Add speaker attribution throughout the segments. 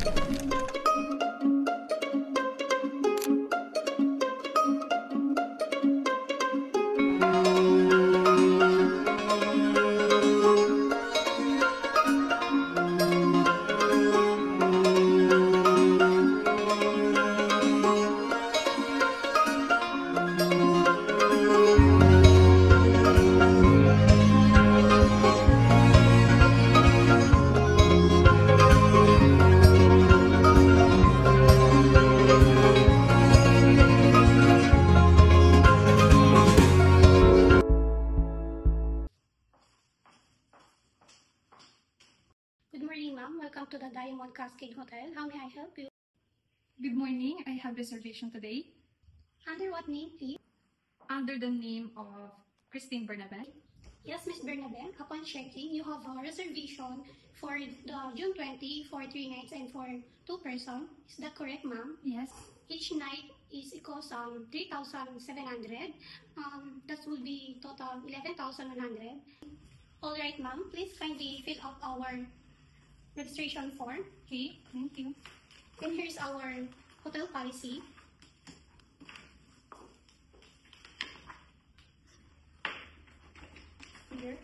Speaker 1: Good morning, ma'am. Welcome to the Diamond Cascade Hotel. How may I help you?
Speaker 2: Good morning. I have reservation today
Speaker 1: Under what name, please?
Speaker 2: under the name of Christine Bernabe.
Speaker 1: Yes, Miss Bernabe. Upon checking, you have a reservation for the June 20 for 3 nights and for 2 persons. Is that correct, ma'am?
Speaker 2: Yes.
Speaker 1: Each night is equals 3,700. That will be total 11,100. All right, ma'am. Please kindly fill out our registration form.
Speaker 2: Okay. Thank you.
Speaker 1: And here's our hotel policy.
Speaker 2: Here.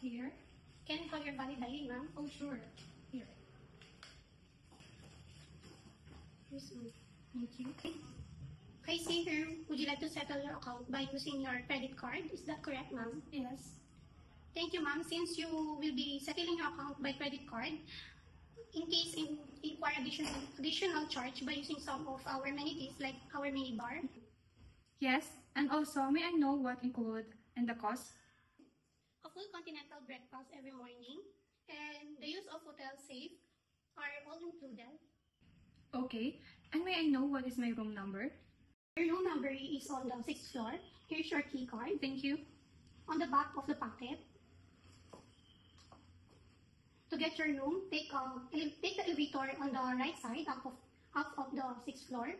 Speaker 2: Here.
Speaker 1: Can I have your valid ID, ma'am?
Speaker 2: Oh, sure. Here.
Speaker 1: Yes, ma'am.
Speaker 2: Thank you.
Speaker 1: I see here, would you like to settle your account by using your credit card? Is that correct, ma'am?
Speaker 2: Yes.
Speaker 1: Thank you, ma'am. Since you will be settling your account by credit card, in case you require additional charge by using some of our amenities like our mini bar.
Speaker 2: Yes. And also, may I know what include and the cost?
Speaker 1: A full continental breakfast every morning and the use of hotel safe are all included.
Speaker 2: Okay. And may I know what is my room number?
Speaker 1: Your room number is on the 6th floor. Here's your key card.
Speaker 2: Thank you.
Speaker 1: On the back of the packet. To get your room, take the elevator on the right side up of the 6th floor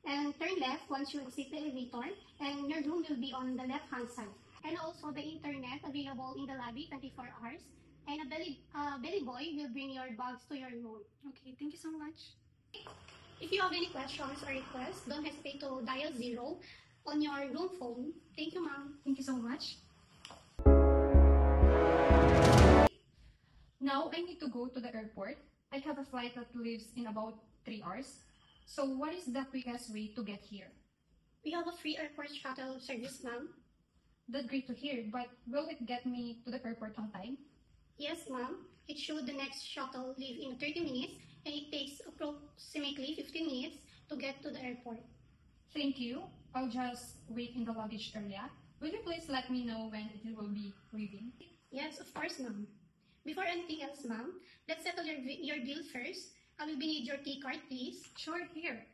Speaker 1: and turn left once you exit the elevator, and your room will be on the left hand side. And also the internet available in the lobby 24 hours, and a belly boy will bring your bags to your room.
Speaker 2: Okay. Thank you so much.
Speaker 1: If you have any questions or requests, don't hesitate to dial 0 on your room phone. Thank you, ma'am.
Speaker 2: Thank you so much. Now I need to go to the airport. I have a flight that leaves in about 3 hours. So what is the quickest way to get here?
Speaker 1: We have a free airport shuttle service, ma'am.
Speaker 2: That's great to hear, but will it get me to the airport on time?
Speaker 1: Yes, ma'am. It should the next shuttle leave in 30 minutes, and it takes approximately 15 minutes to get to the airport.
Speaker 2: Thank you. I'll just wait in the luggage area. Will you please let me know when it will be leaving?
Speaker 1: Yes, of course, ma'am. Before anything else, ma'am, let's settle your bill first. I will need your key card, please.
Speaker 2: Sure, here.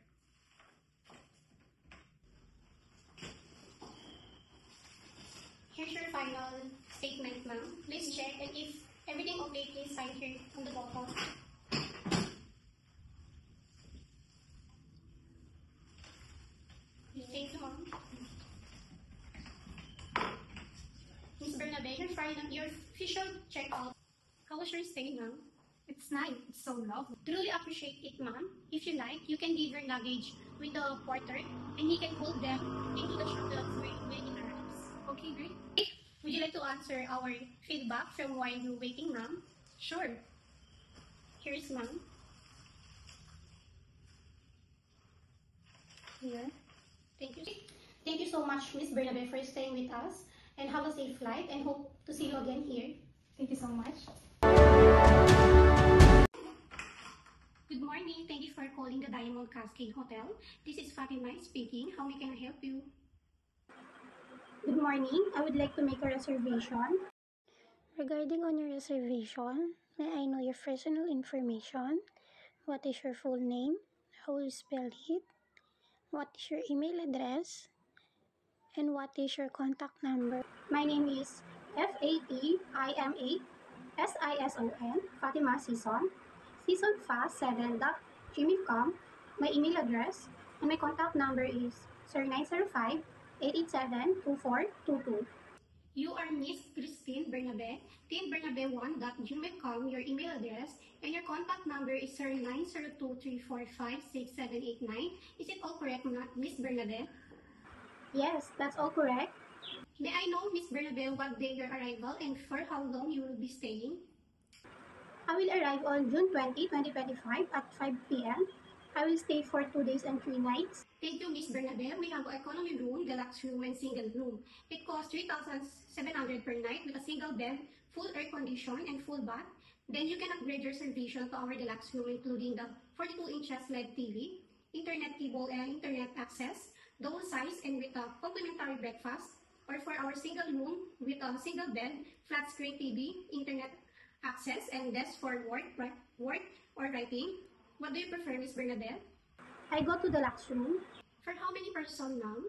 Speaker 1: Here's your final statement, ma'am. Please check, and if everything okay, please sign here on the bottom. Thank you, ma'am. Ms. Bernabe, your official checkout. How was your stay, ma'am?
Speaker 2: It's nice. It's so lovely.
Speaker 1: Truly appreciate it, ma'am. If you like, you can leave your luggage with the porter, and he can hold them into the shuttle when it arrives.
Speaker 2: Okay, great.
Speaker 1: Would you like to answer our feedback from while you're waiting, ma'am?
Speaker 2: Sure.
Speaker 1: Here's ma'am.
Speaker 2: Here.
Speaker 1: Thank you. Thank you so much, Ms. Bernabe, for staying with us, and have a safe flight, and hope to see you again here.
Speaker 2: Thank you so much.
Speaker 1: Good morning. Thank you for calling the Diamond Cascade Hotel. This is Fatima speaking. How can I help you? Good morning. I would like to make a reservation.
Speaker 3: Regarding on your reservation, may I know your personal information? What is your full name? How will you spell it? What is your email address? And what is your contact number?
Speaker 1: My name is FATIMA Fatima Season. seasonfast7.gmail.com. My email address and my contact number is 0905-887-2422. You are Miss Christine Bernabe, teambernabe1.gmail.com, your email address, and your contact number is 090234567889. Is it all correct, Miss Bernabe?
Speaker 3: Yes, that's all correct.
Speaker 1: May I know, Miss Bernabe, what day your arrival and for how long you will be staying?
Speaker 3: I will arrive on June 20, 2025 at 5 p.m. I will stay for 2 days and 3 nights.
Speaker 1: Thank you, Miss Bernabe. We have economy room, deluxe room, and single room. It costs 3,700 per night with a single bed, full air condition, and full bath. Then you can upgrade your reservation to our deluxe room, including the 42 inches LED TV, internet cable and internet access, double size and with a complimentary breakfast, or for our single room with a single bed, flat screen TV, internet access, and desk for work or writing. What do you prefer, Miss Bernabe?
Speaker 3: I go to the deluxe room.
Speaker 1: For how many person, ma'am?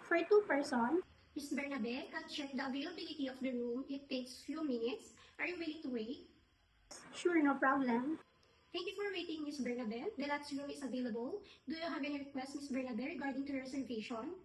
Speaker 3: For 2 person,
Speaker 1: Miss Bernabe, I'll check the availability of the room. It takes few minutes. Are you willing to wait?
Speaker 3: sure, no problem.
Speaker 1: Thank you for waiting, Miss Bernabe. The last room is available. Do you have any requests, Miss Bernabe, regarding to your reservation?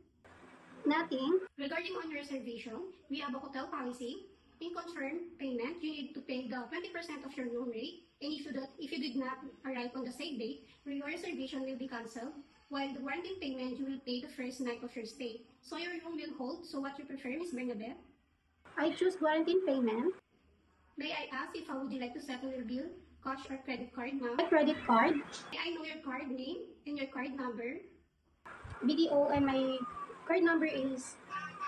Speaker 3: Nothing.
Speaker 1: Regarding on your reservation, we have a hotel policy. In confirmed payment, you need to pay the 20% of your room rate. And if you did not arrive on the same date, your reservation will be cancelled. While the warranty payment, you will pay the first night of your stay. So your room will hold. So what you prefer, Miss Bernabe?
Speaker 3: I choose guaranteed payment.
Speaker 1: May I ask if how would you like to settle your bill? Cash or credit card, ma'am?
Speaker 3: My credit card,
Speaker 1: May I know your card name and your card number?
Speaker 3: BDO, and my card number is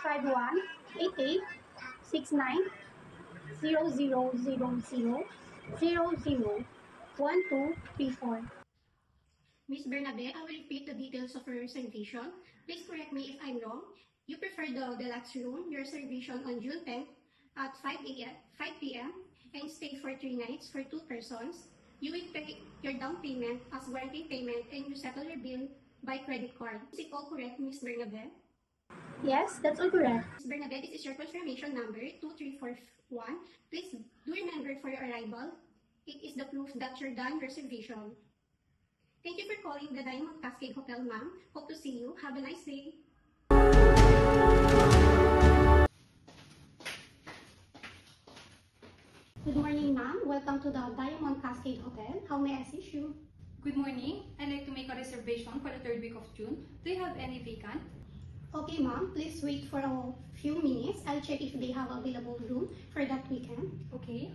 Speaker 3: 5188690000001234.
Speaker 1: Miss Bernabe, I will repeat the details of your reservation. Please correct me if I'm wrong. You prefer the deluxe room, your reservation on June 10th at 5 p.m. and stay for 3 nights for 2 persons. You will pay your down payment as warranty payment and you settle your bill by credit card. Is it all correct, Miss Bernabe?
Speaker 3: Yes, that's all correct.
Speaker 1: Miss Bernabe, this is your confirmation number 2341. Please do remember for your arrival. It is the proof that you're done reservation. Thank you for calling the Diamond Cascade Hotel, ma'am. Hope to see you. Have a nice day. Good morning, ma'am. Welcome to the Diamond Cascade Hotel. How may I assist you?
Speaker 2: Good morning. I'd like to make a reservation for the 3rd week of June. Do you have any vacant?
Speaker 1: Okay, ma'am. Please wait for a few minutes. I'll check if they have available room for that weekend.
Speaker 2: Okay.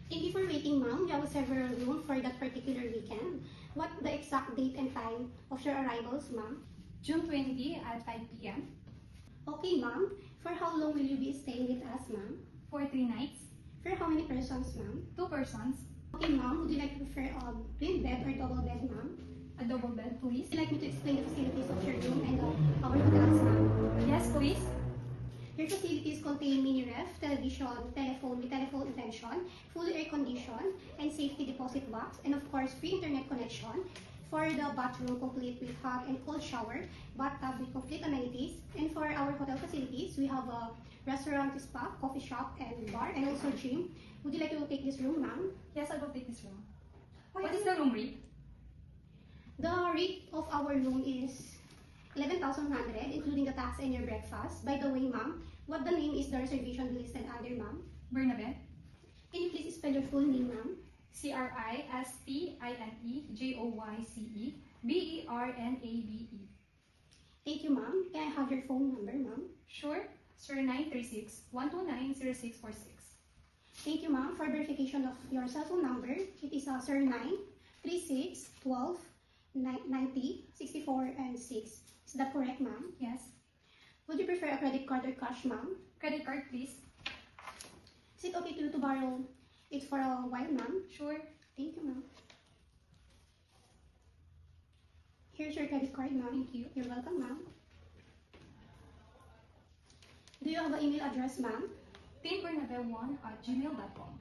Speaker 1: Thank you for waiting, ma'am. We have several rooms for that particular weekend. What the exact date and time of your arrivals, ma'am?
Speaker 2: June 20 at 5 p.m.
Speaker 1: Okay, ma'am. For how long will you be staying with us, ma'am?
Speaker 2: for 3 nights.
Speaker 1: For how many persons, ma'am?
Speaker 2: 2 persons.
Speaker 1: Okay, ma'am. Would you like to prefer a twin bed or double bed, ma'am?
Speaker 2: A double bed, please.
Speaker 1: Would you like me to explain the facilities of your room and our hotels, ma'am?
Speaker 2: Yes, please.
Speaker 1: Your facilities contain mini ref, television, telephone with telephone extension, fully air conditioned, and safety deposit box, and of course, free internet connection. For the bathroom, complete with hot and cold shower, bathtub with complete amenities. And for our hotel facilities, we have a restaurant, spa, coffee shop, and bar, and also gym. Would you like to take this room, ma'am?
Speaker 2: Yes, I will take this room. What is the room rate?
Speaker 1: The rate of our room is 11,100, including the tax and your breakfast. By the way, ma'am, what the name is the reservation listed under, ma'am?
Speaker 2: Bernabe.
Speaker 1: Can you please spell your full name, ma'am?
Speaker 2: CRISTINEJOYCEBERNABE.
Speaker 1: Thank you, ma'am. Can I have your phone number, ma'am?
Speaker 2: Sure. 0936-129-0646.
Speaker 1: Thank you, ma'am. For verification of your cell phone number, it is 0936-12-90-64 and 6. Is that correct, ma'am?
Speaker 2: Yes.
Speaker 1: Would you prefer a credit card or cash, ma'am?
Speaker 2: Credit card, please.
Speaker 1: Is it okay to borrow it for a while, ma'am?
Speaker 2: Sure.
Speaker 1: Thank you, ma'am. Here's your credit card, ma'am.
Speaker 2: Thank you.
Speaker 1: You're welcome, ma'am. Do you have an email address, ma'am?
Speaker 2: teambernabe1@gmail.com.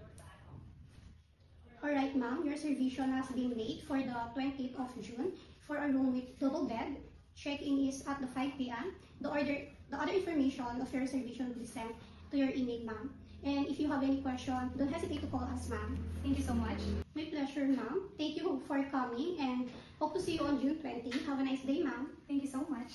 Speaker 1: Alright, ma'am. Your reservation has been made for the 20th of June for a room with double bed. Check-in is at the 5 p.m. The other information of your reservation will be sent to your email, ma'am. And if you have any question, don't hesitate to call us, ma'am.
Speaker 2: Thank you so much.
Speaker 1: My pleasure, ma'am. Thank you for coming and hope to see you on June 20. Have a nice day, ma'am.
Speaker 2: Thank you so much.